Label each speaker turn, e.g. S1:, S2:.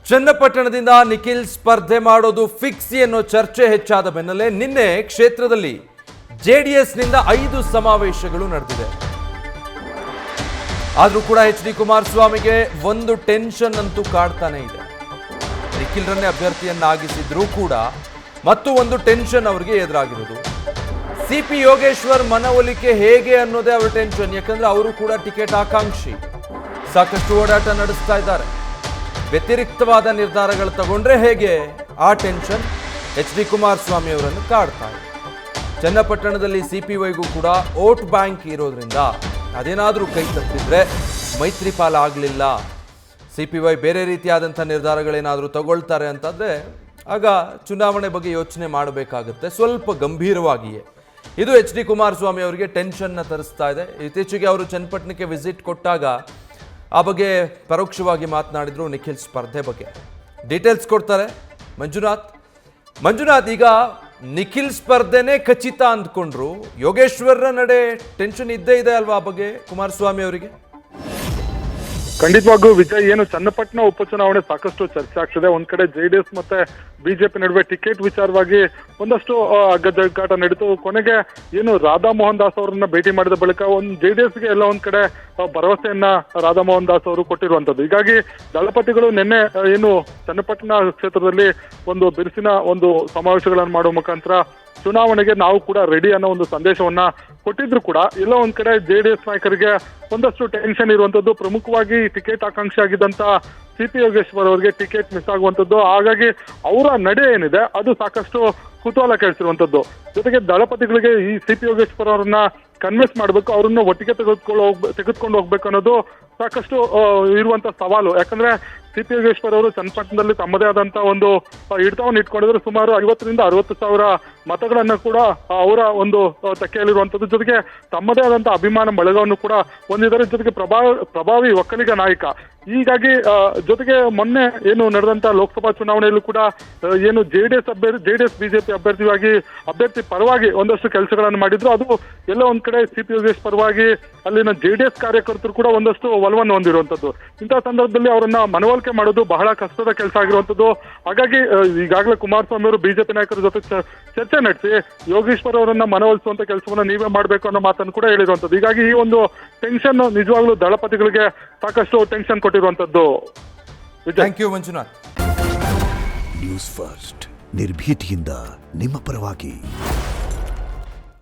S1: ಚನ್ನಪಟ್ಟಣದಿಂದ ನಿಖಿಲ್ ಸ್ಪರ್ಧೆ ಮಾಡೋದು ಫಿಕ್ಸ್ ಎನ್ನೋ ಚರ್ಚೆ ಹೆಚ್ಚಾದ ಬೆನ್ನಲ್ಲೇ ನಿನ್ನೆ ಕ್ಷೇತ್ರದಲ್ಲಿ ಜೆಡಿಎಸ್ನಿಂದ 5 ಸಮಾವೇಶಗಳು ನಡೆದಿದೆ. ಆದರೂ ಕೂಡ ಎಚ್.ಡಿ. ಕುಮಾರಸ್ವಾಮಿಗೆ ಒಂದು ಟೆನ್ಷನ್ ಅಂತೂ ಕಾಡ್ತಾನೆ ಇದೆ. ನಿಖಿಲ್ರನ್ನೇ ಅಭ್ಯರ್ಥಿಯನ್ನಾಗಿಸಿದ್ರೂ ಕೂಡ ಮತ್ತು ಒಂದು ಟೆನ್ಷನ್ ಅವರಿಗೆ ಎದುರಾಗಿರೋದು ಸಿ.ಪಿ. ಯೋಗೇಶ್ವರ್ ಮನವೊಲಿಕೆ ಹೇಗೆ ಅನ್ನೋದೇ ಅವರ ಟೆನ್ಷನ್. ಯಾಕಂದ್ರೆ ಅವರು ಕೂಡ ಟಿಕೆಟ್ ಆಕಾಂಕ್ಷಿ, ಸಾಕಷ್ಟು ಓಡಾಟ ನಡೆಸ್ತಾ ಇದ್ದಾರೆ. ವ್ಯತಿರಿಕ್ತವಾದ ನಿರ್ಧಾರಗಳು ತಗೊಂಡ್ರೆ ಹೇಗೆ, ಆ ಟೆನ್ಷನ್ ಎಚ್.ಡಿ. ಕುಮಾರಸ್ವಾಮಿ ಅವರನ್ನು ಕಾಡ್ತಾ ಇದೆ. ಚನ್ನಪಟ್ಟಣದಲ್ಲಿ ಸಿ.ಪಿ.ವೈಗೂ ಕೂಡ ವೋಟ್ ಬ್ಯಾಂಕ್ ಇರೋದ್ರಿಂದ ಅದೇನಾದರೂ ಕೈ ತಪ್ಪಿದ್ರೆ ಮೈತ್ರಿಪಾಲ ಆಗಲಿಲ್ಲ, ಸಿ.ಪಿ.ವೈ ಬೇರೆ ರೀತಿಯಾದಂಥ ನಿರ್ಧಾರಗಳೇನಾದರೂ ತಗೊಳ್ತಾರೆ ಅಂತಂದರೆ ಆಗ ಚುನಾವಣೆ ಬಗ್ಗೆ ಯೋಚನೆ ಮಾಡಬೇಕಾಗುತ್ತೆ, ಸ್ವಲ್ಪ ಗಂಭೀರವಾಗಿಯೇ. ಇದು ಎಚ್.ಡಿ. ಕುಮಾರಸ್ವಾಮಿ ಅವರಿಗೆ ಟೆನ್ಷನ್ನ ತರಿಸ್ತಾ ಇದೆ. ಇತ್ತೀಚೆಗೆ ಅವರು ಚನ್ನಪಟ್ಟಣಕ್ಕೆ ವಿಸಿಟ್ ಕೊಟ್ಟಾಗ ಆ ಬಗ್ಗೆ ಪರೋಕ್ಷವಾಗಿ ಮಾತನಾಡಿದ್ರು. ನಿಖಿಲ್ ಸ್ಪರ್ಧೆ ಬಗ್ಗೆ ಡೀಟೇಲ್ಸ್ ಕೊಡ್ತಾರೆ ಮಂಜುನಾಥ್. ಈಗ ನಿಖಿಲ್ ಸ್ಪರ್ಧೆನೇ ಖಚಿತ ಅಂದ್ಕೊಂಡ್ರು, ಯೋಗೇಶ್ವರ ನಡೆ ಟೆನ್ಷನ್ ಇದ್ದೇ ಇದೆ ಅಲ್ವಾ ಆ ಬಗ್ಗೆ ಕುಮಾರಸ್ವಾಮಿ ಅವರಿಗೆ?
S2: ಖಂಡಿತವಾಗೂ ವಿಜಯ್, ಏನು ಚನ್ನಪಟ್ಟಣ ಉಪಚುನಾವಣೆ ಸಾಕಷ್ಟು ಚರ್ಚೆ ಆಗ್ತದೆ. ಒಂದ್ ಕಡೆ ಜೆಡಿಎಸ್ ಮತ್ತೆ ಬಿಜೆಪಿ ನಡುವೆ ಟಿಕೆಟ್ ವಿಚಾರವಾಗಿ ಒಂದಷ್ಟು ಗದ್ದಗಾಟ ನಡೀತು. ಕೊನೆಗೆ ಏನು ರಾಧಾ ಮೋಹನ್ ದಾಸ್ ಅವರನ್ನ ಭೇಟಿ ಮಾಡಿದ ಬಳಿಕ ಒಂದು ಜೆಡಿಎಸ್ಗೆ ಎಲ್ಲ ಒಂದ್ ಕಡೆ ಭರವಸೆಯನ್ನ ರಾಧಾ ಮೋಹನ್ ದಾಸ್ ಅವರು ಕೊಟ್ಟಿರುವಂತದ್ದು. ಹೀಗಾಗಿ ದಳಪತಿಗಳು ನಿನ್ನೆ ಏನು ಚನ್ನಪಟ್ಟಣ ಕ್ಷೇತ್ರದಲ್ಲಿ ಒಂದು ಬಿರುಸಿನ ಒಂದು ಸಮಾವೇಶಗಳನ್ನು ಮಾಡುವ ಮುಖಾಂತರ ಚುನಾವಣೆಗೆ ನಾವು ಕೂಡ ರೆಡಿ ಅನ್ನೋ ಒಂದು ಸಂದೇಶವನ್ನ ಕೊಟ್ಟಿದ್ರು ಕೂಡ ಎಲ್ಲ ಒಂದ್ ಕಡೆ ಜೆಡಿಎಸ್ ನಾಯಕರಿಗೆ ಒಂದಷ್ಟು ಟೆನ್ಷನ್ ಇರುವಂತದ್ದು. ಪ್ರಮುಖವಾಗಿ ಟಿಕೆಟ್ ಆಕಾಂಕ್ಷಿ ಆಗಿದ್ದಂತ ಸಿ.ಪಿ. ಯೋಗೇಶ್ವರ್ ಅವರಿಗೆ ಟಿಕೆಟ್ ಮಿಸ್ ಆಗುವಂತದ್ದು. ಹಾಗಾಗಿ ಅವರ ನಡೆ ಏನಿದೆ ಅದು ಸಾಕಷ್ಟು ಕುತೂಹಲ ಕೆಳಿಸಿರುವಂತದ್ದು. ಜೊತೆಗೆ ದಳಪತಿಗಳಿಗೆ ಈ ಸಿ.ಪಿ. ಯೋಗೇಶ್ವರ್ ಅವರನ್ನ ಕನ್ವಿನ್ಸ್ ಮಾಡಬೇಕು, ಅವರನ್ನು ಒಟ್ಟಿಗೆ ತೆಗೆದುಕೊಂಡು ಹೋಗ್ಬೇಕು ಅನ್ನೋದು ಸಾಕಷ್ಟು ಇರುವಂತ ಸವಾಲು. ಯಾಕಂದ್ರೆ ಸಿ.ಪಿ. ಯೋಗೇಶ್ವರ್ ಅವರು ಚನ್ನಪಟ್ಟಣದಲ್ಲಿ ತಮ್ಮದೇ ಆದಂತ ಒಂದು ಹಿಡಿತವನ್ನು ಇಟ್ಕೊಂಡಿದ್ರು. ಸುಮಾರು 50,000 to 60,000 ಮತಗಳನ್ನ ಕೂಡ ಅವರ ಒಂದು ತೆಕ್ಕೆಯಲ್ಲಿರುವಂತದ್ದು. ಜೊತೆಗೆ ತಮ್ಮದೇ ಆದಂತ ಅಭಿಮಾನ ಬಳಗವನ್ನು ಕೂಡ ಹೊಂದಿದ್ದಾರೆ. ಜೊತೆಗೆ ಪ್ರಭಾವಿ ಒಕ್ಕಲಿಗ ನಾಯಕ. ಹೀಗಾಗಿ ಜೊತೆಗೆ ಮೊನ್ನೆ ಏನು ನಡೆದಂತ ಲೋಕಸಭಾ ಚುನಾವಣೆಯಲ್ಲೂ ಕೂಡ ಏನು ಜೆಡಿಎಸ್ ಬಿಜೆಪಿ ಅಭ್ಯರ್ಥಿ ಪರವಾಗಿ ಒಂದಷ್ಟು ಕೆಲಸಗಳನ್ನು ಮಾಡಿದ್ರು. ಅದು ಎಲ್ಲ ಒಂದ್ ಕಡೆ ಸಿ.ಪಿ. ಯೋಗೇಶ್ ಪರವಾಗಿ ಅಲ್ಲಿನ ಜೆಡಿಎಸ್ ಕಾರ್ಯಕರ್ತರು ಕೂಡ ಒಂದಷ್ಟು ಒಲವನ್ನು ಹೊಂದಿರುವಂತದ್ದು. ಇಂತಹ ಸಂದರ್ಭದಲ್ಲಿ ಅವರನ್ನ ಮನವೊಲಿಕೆ ಮಾಡೋದು ಬಹಳ ಕಷ್ಟದ ಕೆಲಸ ಆಗಿರುವಂತದ್ದು. ಹಾಗಾಗಿ ಈಗಾಗಲೇ ಕುಮಾರಸ್ವಾಮಿ ಅವರು ಬಿಜೆಪಿ ನಾಯಕರ ಜೊತೆ ಚರ್ಚೆ ನಡೆಸಿ ಯೋಗೇಶ್ವರ್ ಅವರನ್ನ ಮನವೊಲಿಸುವಂತ ಕೆಲಸವನ್ನ ನೀವೇ ಮಾಡಬೇಕು ಅನ್ನೋ ಮಾತನ್ನು ಕೂಡ ಹೇಳಿರುವಂತದ್ದು. ಹೀಗಾಗಿ ಈ ಒಂದು ಟೆನ್ಷನ್ ನಿಜವಾಗ್ಲೂ ದಳಪತಿಗಳಿಗೆ ಸಾಕಷ್ಟು ಟೆನ್ಷನ್ ಕೊಟ್ಟಿರುವಂತದ್ದು.
S1: Thank you Manjunath.
S3: News first ನಿರ್ಭೀತಿಯಿಂದ ನಿಮ್ಮ ಪರವಾಗಿ.